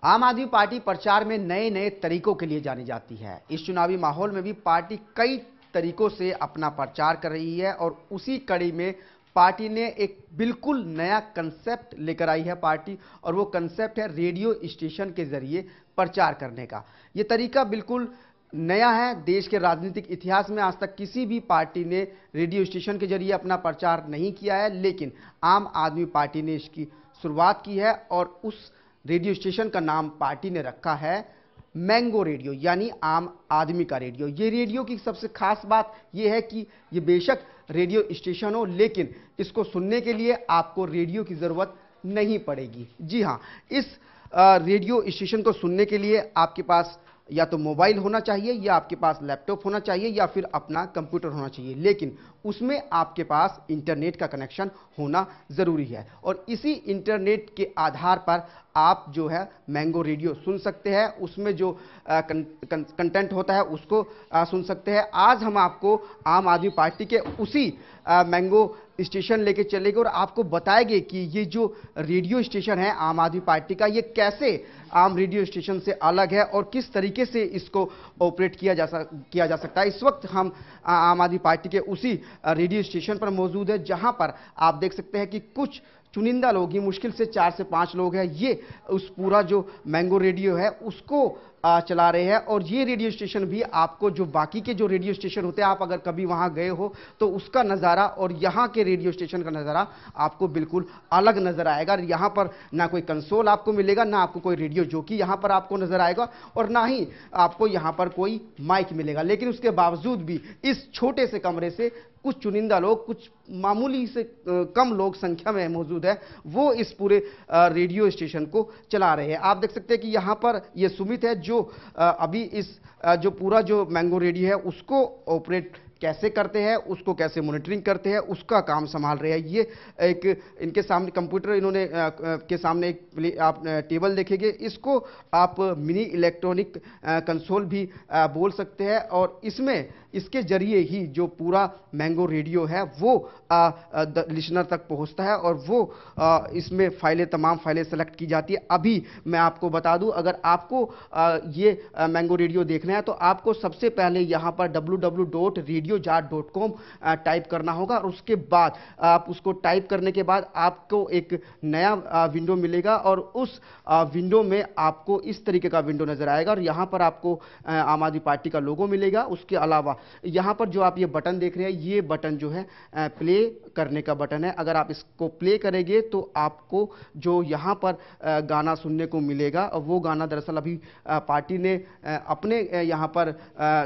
आम आदमी पार्टी प्रचार में नए नए तरीकों के लिए जानी जाती है। इस चुनावी माहौल में भी पार्टी कई तरीकों से अपना प्रचार कर रही है और उसी कड़ी में पार्टी ने एक बिल्कुल नया कंसेप्ट लेकर आई है पार्टी, और वो कंसेप्ट है रेडियो स्टेशन के जरिए प्रचार करने का। ये तरीका बिल्कुल नया है। देश के राजनीतिक इतिहास में आज तक किसी भी पार्टी ने रेडियो स्टेशन के जरिए अपना प्रचार नहीं किया है, लेकिन आम आदमी पार्टी ने इसकी शुरुआत की है और उस रेडियो स्टेशन का नाम पार्टी ने रखा है मैंगो रेडियो, यानी आम आदमी का रेडियो। ये रेडियो की सबसे खास बात यह है कि ये बेशक रेडियो स्टेशन हो, लेकिन इसको सुनने के लिए आपको रेडियो की ज़रूरत नहीं पड़ेगी। जी हाँ, इस रेडियो स्टेशन को सुनने के लिए आपके पास या तो मोबाइल होना चाहिए, या आपके पास लैपटॉप होना चाहिए, या फिर अपना कंप्यूटर होना चाहिए, लेकिन उसमें आपके पास इंटरनेट का कनेक्शन होना ज़रूरी है। और इसी इंटरनेट के आधार पर आप जो है मैंगो रेडियो सुन सकते हैं। उसमें जो कंटेंट होता है उसको सुन सकते हैं। आज हम आपको आम आदमी पार्टी के उसी मैंगो स्टेशन लेके चलेंगे और आपको बताएंगे कि ये जो रेडियो स्टेशन है आम आदमी पार्टी का, ये कैसे आम रेडियो स्टेशन से अलग है और किस तरीके से इसको ऑपरेट किया जा सकता है। इस वक्त हम आम आदमी पार्टी के उसी रेडियो स्टेशन पर मौजूद है, जहां पर आप देख सकते हैं कि कुछ चुनिंदा लोग, ये मुश्किल से 4 से 5 लोग हैं, ये उस पूरा जो मैंगो रेडियो है उसको चला रहे हैं। और ये रेडियो स्टेशन भी आपको, जो बाकी के जो रेडियो स्टेशन होते हैं, आप अगर कभी वहां गए हो तो उसका नज़ारा और यहाँ के रेडियो स्टेशन का नज़ारा आपको बिल्कुल अलग नज़र आएगा। यहाँ पर ना कोई कंसोल आपको मिलेगा, ना आपको कोई रेडियो जॉकी यहाँ पर आपको नज़र आएगा, और ना ही आपको यहाँ पर कोई माइक मिलेगा। लेकिन उसके बावजूद भी इस छोटे से कमरे से कुछ चुनिंदा लोग, कुछ मामूली से कम लोग संख्या में मौजूद है, वो इस पूरे रेडियो स्टेशन को चला रहे हैं। आप देख सकते हैं कि यहाँ पर ये सुमित है जो अभी इस जो पूरा जो मैंगो रेडियो है उसको ऑपरेट कैसे करते हैं, उसको कैसे मॉनिटरिंग करते हैं, उसका काम संभाल रहे हैं। ये एक इनके सामने कंप्यूटर, इन्होंने के सामने एक आप टेबल देखेंगे, इसको आप मिनी इलेक्ट्रॉनिक कंसोल भी बोल सकते हैं। और इसमें इसके जरिए ही जो पूरा मैंगो रेडियो है वो लिसनर तक पहुंचता है, और वो इसमें तमाम फाइलें सेलेक्ट की जाती है। अभी मैं आपको बता दूं, अगर आपको ये मैंगो रेडियो देखना है तो आपको सबसे पहले यहाँ पर www.radiojat.com टाइप करना होगा, और उसके बाद आप उसको टाइप करने के बाद आपको एक नया विंडो मिलेगा, और उस विंडो में आपको इस तरीके का विंडो नजर आएगा, और यहाँ पर आपको आम आदमी पार्टी का लोगो मिलेगा। उसके अलावा यहाँ पर जो आप ये बटन देख रहे हैं, ये बटन जो है प्ले करने का बटन है। अगर आप इसको प्ले करेंगे तो आपको जो यहाँ पर गाना सुनने को मिलेगा, वो गाना दरअसल अभी पार्टी ने अपने यहाँ पर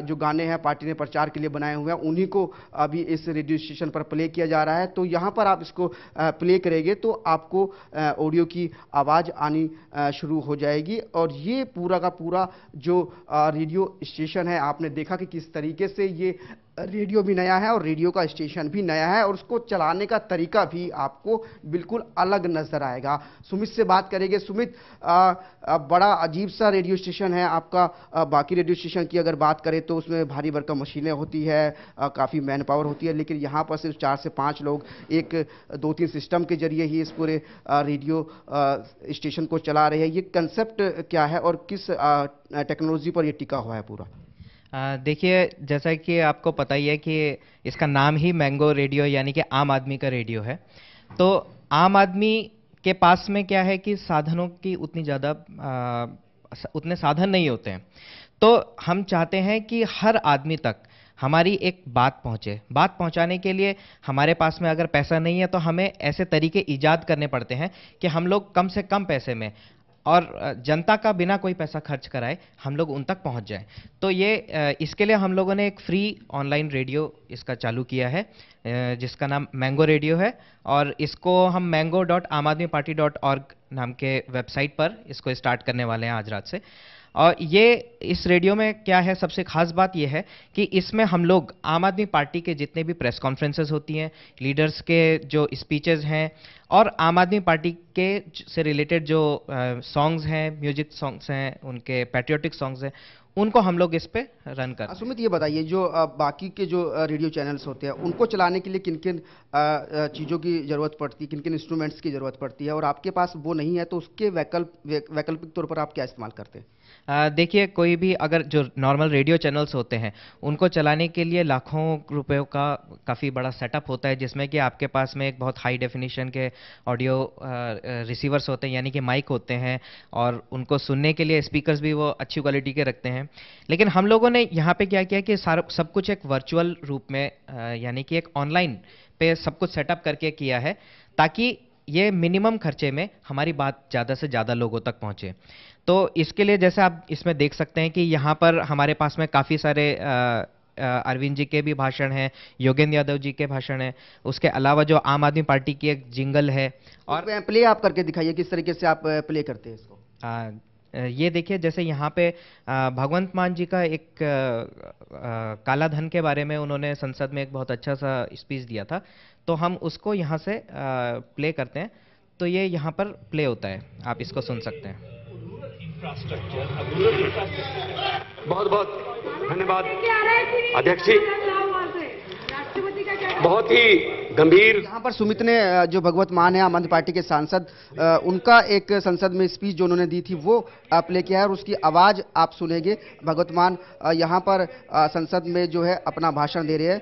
जो गाने हैं पार्टी ने प्रचार के लिए बनाए हुए हैं, उन्हीं को अभी इस रेडियो स्टेशन पर प्ले किया जा रहा है। तो यहाँ पर आप इसको प्ले करेंगे तो आपको ऑडियो की आवाज़ आनी शुरू हो जाएगी। और ये पूरा का पूरा जो रेडियो स्टेशन है, आपने देखा कि किस तरीके से ये रेडियो भी नया है और रेडियो का स्टेशन भी नया है, और उसको चलाने का तरीका भी आपको बिल्कुल अलग नजर आएगा। सुमित से बात करेंगे। सुमित, बड़ा अजीब सा रेडियो स्टेशन है आपका। बाकी रेडियो स्टेशन की अगर बात करें तो उसमें भारी भरकम मशीनें होती है, काफ़ी मैन पावर होती है, लेकिन यहाँ पर सिर्फ 4 से 5 लोग एक 2-3 सिस्टम के जरिए ही इस पूरे रेडियो स्टेशन को चला रहे हैं। ये कंसेप्ट क्या है और किस टेक्नोलॉजी पर यह टिका हुआ है पूरा? देखिए, जैसा कि आपको पता ही है कि इसका नाम ही मैंगो रेडियो यानी कि आम आदमी का रेडियो है। तो आम आदमी के पास में क्या है कि साधनों की उतने साधन नहीं होते हैं। तो हम चाहते हैं कि हर आदमी तक हमारी एक बात पहुंचे। बात पहुंचाने के लिए हमारे पास में अगर पैसा नहीं है तो हमें ऐसे तरीके ईजाद करने पड़ते हैं कि हम लोग कम से कम पैसे में और जनता का बिना कोई पैसा खर्च कराए हम लोग उन तक पहुंच जाएं। तो ये इसके लिए हम लोगों ने एक फ्री ऑनलाइन रेडियो इसका चालू किया है, जिसका नाम मैंगो रेडियो है, और इसको हम mango.amadmiparty.org नाम के वेबसाइट पर इसको स्टार्ट करने वाले हैं आज रात से। और ये इस रेडियो में क्या है, सबसे खास बात यह है कि इसमें हम लोग आम आदमी पार्टी के जितने भी प्रेस कॉन्फ्रेंसेस होती हैं, लीडर्स के जो स्पीचेस हैं, और आम आदमी पार्टी के से रिलेटेड जो सॉन्ग्स हैं, म्यूजिक सॉन्ग्स हैं, उनके पैट्रियोटिक सॉन्ग्स हैं, उनको हम लोग इस पे रन करते हैं। सुमित, ये बताइए, जो बाकी के जो रेडियो चैनल्स होते हैं उनको चलाने के लिए किन किन चीज़ों की ज़रूरत पड़ती है, किन किन इंस्ट्रूमेंट्स की ज़रूरत पड़ती है, और आपके पास वो नहीं है तो उसके वैकल्पिक तौर पर आप क्या इस्तेमाल करते हैं? देखिए, कोई भी अगर जो नॉर्मल रेडियो चैनल्स होते हैं उनको चलाने के लिए लाखों रुपयों का काफ़ी बड़ा सेटअप होता है, जिसमें कि आपके पास में एक बहुत हाई डेफिनेशन के ऑडियो रिसीवर्स होते हैं, यानी कि माइक होते हैं, और उनको सुनने के लिए स्पीकर्स भी वो अच्छी क्वालिटी के रखते हैं। लेकिन हम लोगों ने यहाँ पे क्या किया कि सारा सब कुछ एक वर्चुअल रूप में यानी कि एक ऑनलाइन पे सब कुछ सेटअप करके किया है, ताकि ये मिनिमम खर्चे में हमारी बात ज़्यादा से ज़्यादा लोगों तक पहुँचे। तो इसके लिए जैसे आप इसमें देख सकते हैं कि यहाँ पर हमारे पास में काफ़ी सारे अरविंद जी के भी भाषण हैं, योगेंद्र यादव जी के भाषण हैं, उसके अलावा जो आम आदमी पार्टी की एक जिंगल है। और प्ले आप करके दिखाइए, किस तरीके से आप प्ले करते हैं इसको। ये देखिए, जैसे यहाँ पे भगवंत मान जी का एक काला धन के बारे में उन्होंने संसद में एक बहुत अच्छा सा स्पीच दिया था, तो हम उसको यहाँ से प्ले करते हैं। तो ये यहाँ पर प्ले होता है, आप इसको सुन सकते हैं। बहुत बहुत धन्यवाद अध्यक्ष जी, बहुत ही गंभीर। यहाँ पर सुमित ने जो भगवत मान है आम आदमी पार्टी के सांसद, उनका एक संसद में स्पीच जो उन्होंने दी थी वो प्ले किया है, और उसकी आवाज आप सुनेंगे। भगवत मान यहाँ पर संसद में जो है अपना भाषण दे रहे हैं।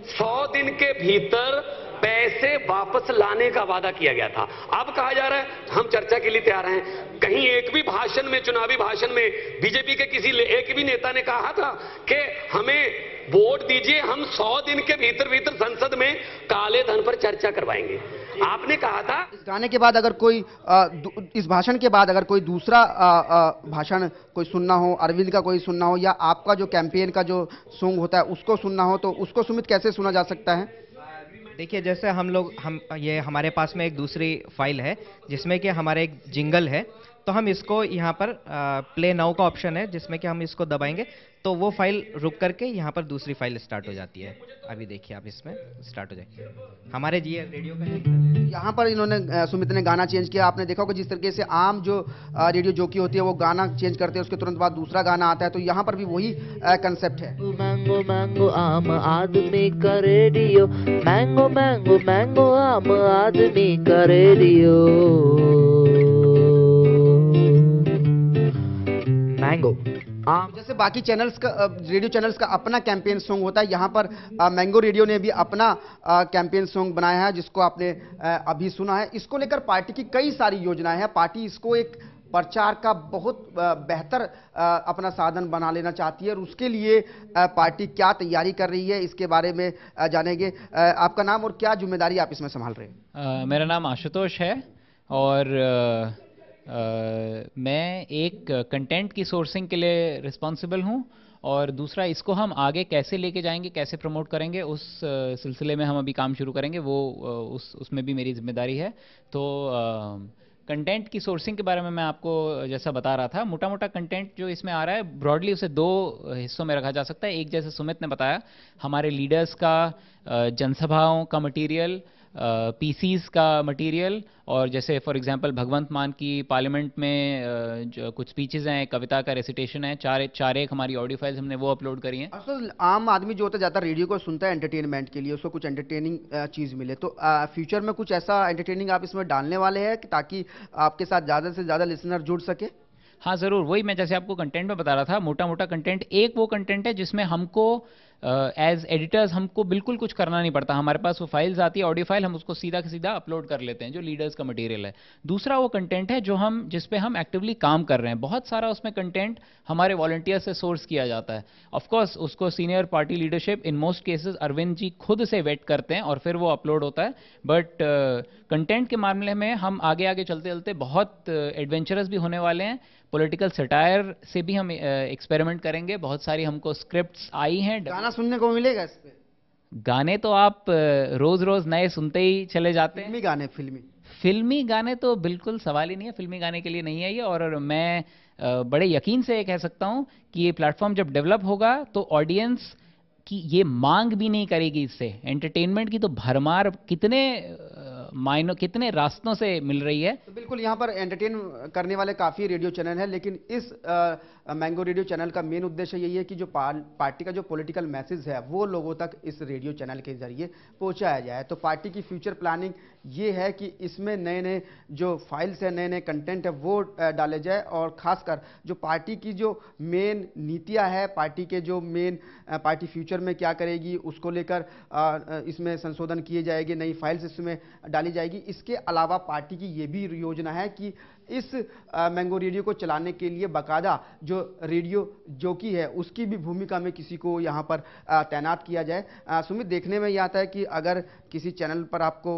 100 दिन के भीतर पैसे वापस लाने का वादा किया गया था, अब कहा जा रहा है हम चर्चा के लिए तैयार हैं। कहीं एक भी भाषण में, चुनावी भाषण में बीजेपी के किसी एक भी नेता ने कहा था कि हमें वोट दीजिए, हम 100 दिन के भीतर संसद में काले धन पर चर्चा करवाएंगे? आपने कहा था। इस गाने के बाद अगर कोई इस भाषण के बाद अगर कोई दूसरा भाषण कोई सुनना हो, अरविंद का कोई सुनना हो, या आपका जो कैंपेन का जो सॉन्ग होता है उसको सुनना हो, तो उसको सुमित कैसे सुना जा सकता है? देखिए, जैसे ये हमारे पास में एक दूसरी फाइल है जिसमें कि हमारा एक जिंगल है, तो हम इसको यहाँ पर प्ले नाउ का ऑप्शन है जिसमें कि हम इसको दबाएंगे तो वो फाइल रुक करके यहाँ पर दूसरी फाइल स्टार्ट हो जाती है। अभी देखिए, आप इसमें स्टार्ट हो जाएगी हमारे जी रेडियो का। यहाँ पर इन्होंने सुमित ने गाना चेंज किया। आपने देखा होगा जिस तरीके से आम जो रेडियो जॉकी होती है वो गाना चेंज करते हैं, उसके तुरंत बाद दूसरा गाना आता है, तो यहाँ पर भी वही कंसेप्ट है। मैंगो मैंगो आम आदमी का रेडियो, मैंगो मैंगो मैंगो आम आदमी का रेडियो, मैंगो। जैसे बाकी चैनल्स का, रेडियो चैनल्स का अपना कैंपेन सॉन्ग होता है, यहाँ पर मैंगो रेडियो ने भी अपना कैंपेन सॉन्ग बनाया है जिसको आपने अभी सुना है। इसको लेकर पार्टी की कई सारी योजनाएं हैं। पार्टी इसको एक प्रचार का बहुत बेहतर अपना साधन बना लेना चाहती है, और उसके लिए पार्टी क्या तैयारी कर रही है इसके बारे में जानेंगे। आपका नाम और क्या जिम्मेदारी आप इसमें संभाल रहे हैं? मेरा नाम आशुतोष है, और मैं एक कंटेंट की सोर्सिंग के लिए रिस्पॉन्सिबल हूँ, और दूसरा इसको हम आगे कैसे लेके जाएंगे, कैसे प्रमोट करेंगे, उस सिलसिले में हम अभी काम शुरू करेंगे। वो उसमें भी मेरी जिम्मेदारी है। तो कंटेंट की सोर्सिंग के बारे में मैं आपको जैसा बता रहा था, मोटा मोटा कंटेंट जो इसमें आ रहा है ब्रॉडली उसे 2 हिस्सों में रखा जा सकता है। एक, जैसे सुमित ने बताया, हमारे लीडर्स का जनसभाओं का मटेरियल, पीसीज का मटेरियल, और जैसे फॉर एग्जांपल भगवंत मान की पार्लियामेंट में जो कुछ स्पीचेस हैं, कविता का रेसिटेशन है, चार एक हमारी ऑडियो फाइल्स हमने वो अपलोड करी हैं। असल आम आदमी जो होता है ज़्यादा रेडियो को सुनता है एंटरटेनमेंट के लिए, उसको कुछ एंटरटेनिंग चीज़ मिले, तो फ्यूचर में कुछ ऐसा एंटरटेनिंग आप इसमें डालने वाले हैं ताकि आपके साथ ज़्यादा से ज़्यादा लिसनर जुड़ सके? हाँ ज़रूर, वही मैं जैसे आपको कंटेंट में बता रहा था, मोटा मोटा कंटेंट। एक वो कंटेंट है जिसमें हमको एज एडिटर्स हमको बिल्कुल कुछ करना नहीं पड़ता, हमारे पास वो फाइल्स आती है, ऑडियो फाइल, हम उसको सीधा का सीधा अपलोड कर लेते हैं, जो लीडर्स का मटेरियल है। दूसरा वो कंटेंट है जो जिस पे हम एक्टिवली काम कर रहे हैं। बहुत सारा उसमें कंटेंट हमारे वॉलंटियर से सोर्स किया जाता है। ऑफ कोर्स उसको senior party leadership, in most cases Arvind ji खुद से वेट करते हैं और फिर वो अपलोड होता है। बट कंटेंट के मामले में हम आगे आगे चलते चलते बहुत एडवेंचरस भी होने वाले हैं। पॉलिटिकल सटायर से भी हम एक्सपेरिमेंट करेंगे। बहुत सारी हमको स्क्रिप्ट्स आई हैं। गाना सुनने को मिलेगा इस पे? गाने तो आप रोज रोज नए सुनते ही चले जाते हैं। फिल्मी गाने? फिल्मी गाने तो बिल्कुल सवाल ही नहीं है, फिल्मी गाने के लिए नहीं है ये। और मैं बड़े यकीन से कह सकता हूं कि ये प्लेटफॉर्म जब डेवलप होगा तो ऑडियंस की ये मांग भी नहीं करेगी इससे। एंटरटेनमेंट की तो भरमार, कितने मायनों कितने रास्तों से मिल रही है। तो बिल्कुल यहाँ पर एंटरटेन करने वाले काफ़ी रेडियो चैनल हैं, लेकिन इस मैंगो रेडियो चैनल का मेन उद्देश्य यही है कि जो पार्टी का जो पॉलिटिकल मैसेज है वो लोगों तक इस रेडियो चैनल के जरिए पहुँचाया जाए। तो पार्टी की फ्यूचर प्लानिंग ये है कि इसमें नए नए जो फाइल्स है, नए नए कंटेंट है वो डाले जाए, और खासकर जो पार्टी की जो मेन नीतियाँ है, पार्टी के जो मेन पार्टी फ्यूचर में क्या करेगी उसको लेकर इसमें संशोधन किए जाएंगे, नई फाइल्स इसमें डाली जाएगी। इसके अलावा पार्टी की ये भी योजना है कि इस मैंगो रेडियो को चलाने के लिए बाकायदा जो रेडियो जॉकी है उसकी भी भूमिका में किसी को यहाँ पर तैनात किया जाए। सुमित, देखने में ये आता है कि अगर किसी चैनल पर आपको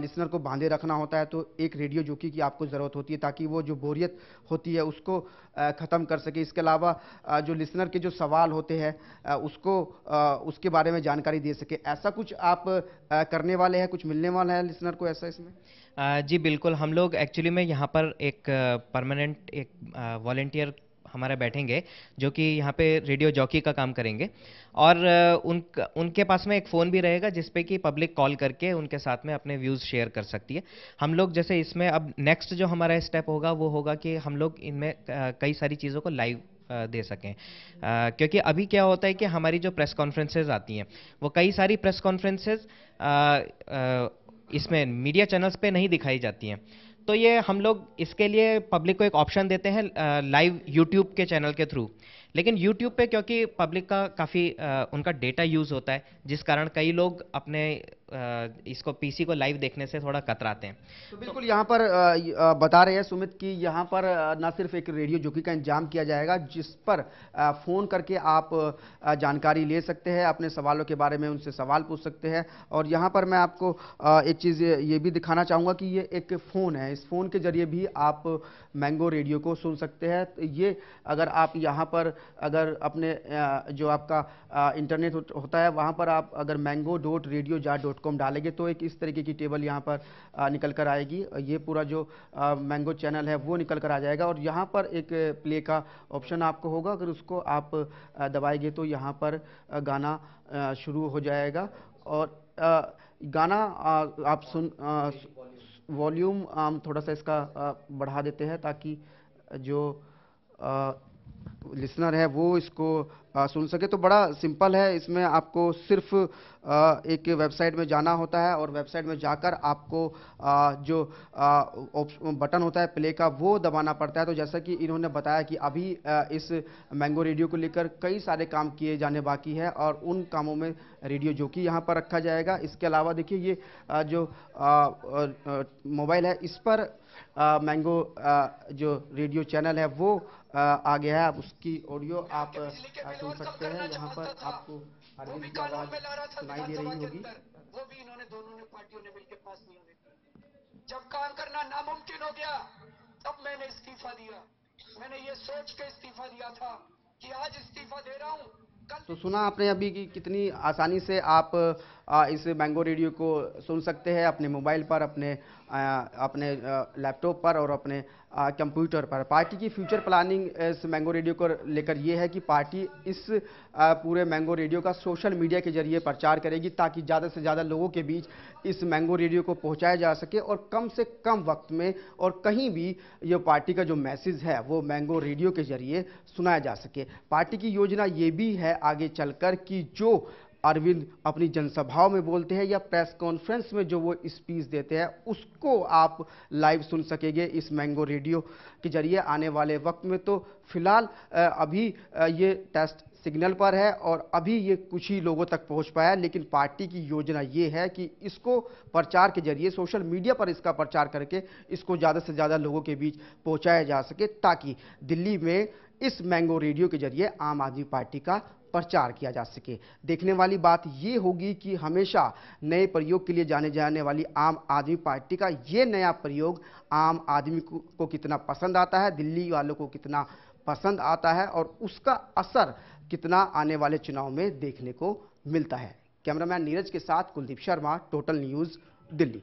लिसनर को बांधे रखना होता है तो एक रेडियो जॉकी की आपको ज़रूरत होती है, ताकि वो जो बोरियत होती है उसको ख़त्म कर सके। इसके अलावा जो लिसनर के जो सवाल होते हैं उसको उसके बारे में जानकारी दे सके। ऐसा कुछ आप करने वाले हैं, कुछ मिलने वाला है लिसनर को ऐसा इसमें? जी बिल्कुल, हम लोग एक्चुअली में यहाँ पर एक परमानेंट एक वॉलेंटियर हमारे बैठेंगे जो कि यहाँ पे रेडियो जॉकी का काम करेंगे, और उनके पास में एक फ़ोन भी रहेगा जिस पे कि पब्लिक कॉल करके उनके साथ में अपने व्यूज़ शेयर कर सकती है। हम लोग जैसे इसमें अब नेक्स्ट जो हमारा स्टेप होगा वो होगा कि हम लोग इनमें कई सारी चीज़ों को लाइव दे सकें, क्योंकि अभी क्या होता है कि हमारी जो प्रेस कॉन्फ्रेंसेज आती हैं वो कई सारी प्रेस कॉन्फ्रेंसेज इसमें मीडिया चैनल्स पे नहीं दिखाई जाती हैं। तो ये हम लोग इसके लिए पब्लिक को एक ऑप्शन देते हैं लाइव यूट्यूब के चैनल के थ्रू। लेकिन यूट्यूब पे क्योंकि पब्लिक का काफ़ी उनका डेटा यूज़ होता है, जिस कारण कई लोग अपने इसको पीसी को लाइव देखने से थोड़ा कतराते हैं। तो बिल्कुल यहाँ पर बता रहे हैं सुमित कि यहाँ पर न सिर्फ एक रेडियो जॉकी का इंतजाम किया जाएगा जिस पर फ़ोन करके आप जानकारी ले सकते हैं, अपने सवालों के बारे में उनसे सवाल पूछ सकते हैं। और यहाँ पर मैं आपको एक चीज़ ये भी दिखाना चाहूँगा कि ये एक फ़ोन है, इस फ़ोन के ज़रिए भी आप मैंगो रेडियो को सुन सकते हैं। तो ये अगर आप यहाँ पर अगर अपने जो आपका इंटरनेट होता है वहाँ पर आप अगर mango.radiojar.com डालेंगे तो एक इस तरीके की टेबल यहाँ पर निकल कर आएगी। ये पूरा जो मैंगो चैनल है वो निकल कर आ जाएगा, और यहाँ पर एक प्ले का ऑप्शन आपको होगा। अगर उसको आप दबाएंगे तो यहाँ पर गाना शुरू हो जाएगा, और गाना आप सुन वॉल्यूम थोड़ा सा इसका बढ़ा देते हैं ताकि जो लिसनर है वो इसको सुन सके। तो बड़ा सिंपल है, इसमें आपको सिर्फ एक वेबसाइट में जाना होता है, और वेबसाइट में जाकर आपको जो बटन होता है प्ले का वो दबाना पड़ता है। तो जैसा कि इन्होंने बताया कि अभी इस मैंगो रेडियो को लेकर कई सारे काम किए जाने बाकी है, और उन कामों में रेडियो जॉकी यहाँ पर रखा जाएगा। इसके अलावा देखिए ये जो मोबाइल है इस पर मैंगो जो रेडियो चैनल है वो आ गया है। अब उसकी ऑडियो आप सुन सकते हैं। यहाँ पर आपको अरविंद की आवाज सुनाई दे रही होगी। वो भी इन्होंने दोनों ने पार्टियों ने मिलकर पास नहीं होने। जब काम करना नामुमकिन हो गया तब मैंने इस्तीफा दिया। मैंने ये सोच के इस्तीफा दिया था कि आज इस्तीफा दे रहा हूँ। तो सुना आपने अभी कि कितनी आसानी से आप इस मैंगो रेडियो को सुन सकते हैं अपने मोबाइल पर, अपने लैपटॉप पर और अपने कंप्यूटर पर। पार्टी की फ्यूचर प्लानिंग इस मैंगो रेडियो को लेकर ये है कि पार्टी इस पूरे मैंगो रेडियो का सोशल मीडिया के जरिए प्रचार करेगी ताकि ज़्यादा से ज़्यादा लोगों के बीच इस मैंगो रेडियो को पहुंचाया जा सके, और कम से कम वक्त में और कहीं भी ये पार्टी का जो मैसेज है वो मैंगो रेडियो के जरिए सुनाया जा सके। पार्टी की योजना ये भी है आगे चलकर कि जो अरविंद अपनी जनसभाओं में बोलते हैं या प्रेस कॉन्फ्रेंस में जो वो स्पीच देते हैं उसको आप लाइव सुन सकेंगे इस मैंगो रेडियो के जरिए आने वाले वक्त में। तो फिलहाल अभी ये टेस्ट सिग्नल पर है और अभी ये कुछ ही लोगों तक पहुंच पाया है, लेकिन पार्टी की योजना ये है कि इसको प्रचार के जरिए सोशल मीडिया पर इसका प्रचार करके इसको ज़्यादा से ज़्यादा लोगों के बीच पहुंचाया जा सके, ताकि दिल्ली में इस मैंगो रेडियो के जरिए आम आदमी पार्टी का प्रचार किया जा सके। देखने वाली बात ये होगी कि हमेशा नए प्रयोग के लिए जाने जाने वाली आम आदमी पार्टी का ये नया प्रयोग आम आदमी को कितना पसंद आता है, दिल्ली वालों को कितना पसंद आता है, और उसका असर कितना आने वाले चुनाव में देखने को मिलता है। कैमरामैन नीरज के साथ कुलदीप शर्मा, टोटल न्यूज़, दिल्ली।